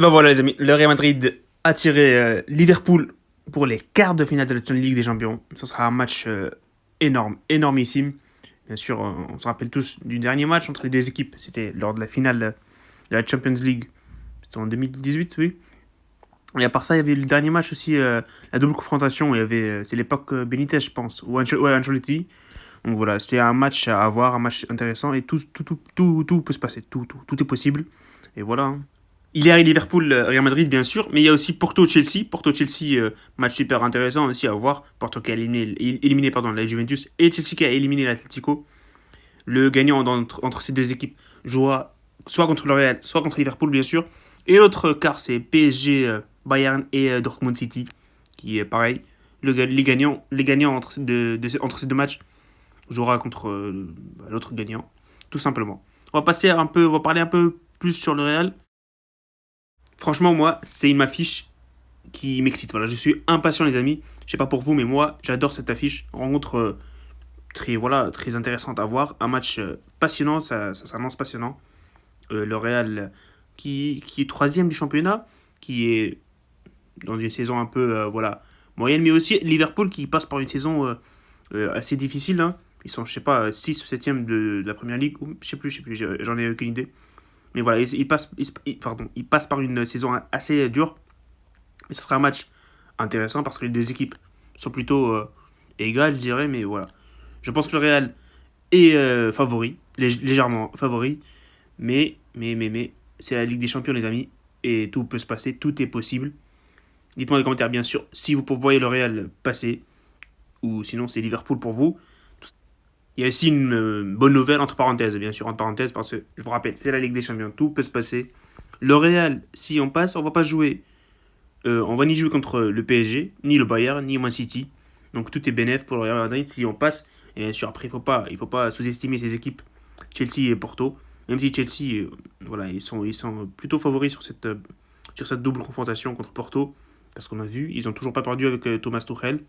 Et ben voilà les amis, le Real Madrid a tiré Liverpool pour les quarts de finale de la Ligue des Champions. Ce sera un match énorme, énormissime. Bien sûr, on se rappelle tous du dernier match entre les deux équipes. C'était lors de la finale de la Champions League. C'était en 2018, oui. Et à part ça, il y avait le dernier match aussi, la double confrontation. Il y avait, c'est l'époque Benitez, je pense, ou Ancelotti. Donc voilà, c'est un match à voir, un match intéressant. Et tout peut se passer. Tout est possible. Et voilà, hein. Il y a Liverpool, Real Madrid, bien sûr, mais il y a aussi Porto-Chelsea. Porto-Chelsea, match super intéressant aussi à voir. Porto qui a éliminé pardon, la Juventus et Chelsea qui a éliminé l'Atlético. Le gagnant entre ces deux équipes jouera soit contre le Real, soit contre Liverpool, bien sûr. Et l'autre quart, c'est PSG, Bayern et Dortmund City, qui est pareil. Les gagnants entre ces deux matchs jouera contre l'autre gagnant, tout simplement. On va parler un peu plus sur le Real. Franchement, moi, c'est une affiche qui m'excite. Voilà, je suis impatient, les amis. Je sais pas pour vous, mais moi, j'adore cette affiche. Rencontre très intéressante à voir. Un match passionnant, ça s'annonce passionnant. Le Real qui est troisième du championnat, qui est dans une saison un peu moyenne, mais aussi Liverpool qui passe par une saison assez difficile, hein. Ils sont, je sais pas, 6 ou 7e de la première ligue, ou je sais plus, j'en ai aucune idée. Mais voilà, il passe par une saison assez dure. Mais ce sera un match intéressant parce que les deux équipes sont plutôt égales, je dirais. Mais voilà. Je pense que le Real est favori, légèrement favori. Mais, c'est la Ligue des Champions, les amis. Et tout peut se passer, tout est possible. Dites-moi dans les commentaires, bien sûr, si vous voyez le Real passer. Ou sinon, c'est Liverpool pour vous. Il y a aussi une bonne nouvelle, entre parenthèses, bien sûr, entre parenthèses, parce que, je vous rappelle, c'est la Ligue des Champions, tout peut se passer. Le Real, si on passe, on va pas jouer. On va ni jouer contre le PSG, ni le Bayern, ni Man City. Donc tout est bénéf pour le Real Madrid si on passe. Et bien sûr, après, il faut pas sous-estimer ces équipes, Chelsea et Porto. Même si Chelsea, voilà, ils sont plutôt favoris sur cette double confrontation contre Porto. Parce qu'on a vu, ils ont toujours pas perdu avec Thomas Tuchel.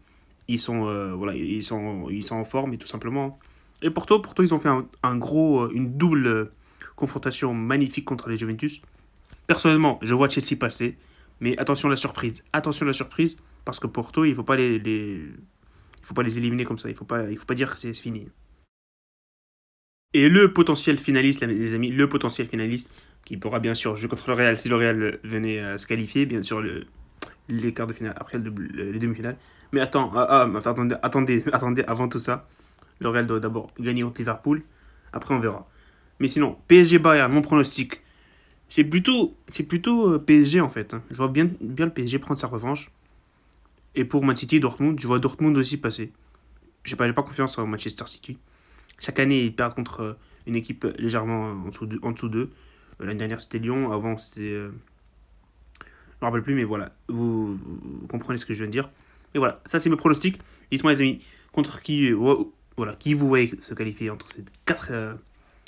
Ils sont en forme et tout simplement. Et Porto, ils ont fait une double confrontation magnifique contre les Juventus. Personnellement, je vois Chelsea passer, mais attention à la surprise. Attention à la surprise, parce que Porto, il faut pas les éliminer comme ça. Il faut pas dire que c'est fini. Et le potentiel finaliste, les amis, le potentiel finaliste, qui pourra bien sûr jouer contre le Real si le Real venait se qualifier, bien sûr, les quarts de finale, après les demi-finales. Mais attendez, avant tout ça, le Real doit d'abord gagner contre Liverpool, après on verra. Mais sinon, PSG Bayern, mon pronostic, c'est plutôt PSG en fait, hein. Je vois bien le PSG prendre sa revanche. Et pour Man City et Dortmund, je vois Dortmund aussi passer. J'ai pas confiance en Manchester City. Chaque année, ils perdent contre une équipe légèrement en dessous d'eux. L'année dernière, c'était Lyon. Avant, c'était. Je me rappelle plus, mais voilà. Vous comprenez ce que je viens de dire. Et voilà, ça c'est mes pronostics. Dites-moi, les amis, contre qui vous voyez se qualifier entre ces quatre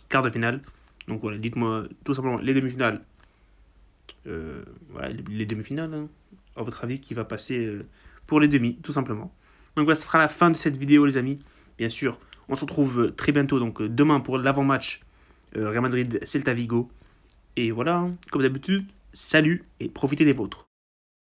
quarts de finale. Donc voilà, dites-moi tout simplement les demi-finales. Voilà, les demi-finales, hein. À votre avis, qui va passer pour les demi, tout simplement. Donc voilà, ce sera la fin de cette vidéo, les amis. Bien sûr, on se retrouve très bientôt, donc demain pour l'avant-match Real Madrid-Celta Vigo. Et voilà, hein, comme d'habitude, salut et profitez des vôtres.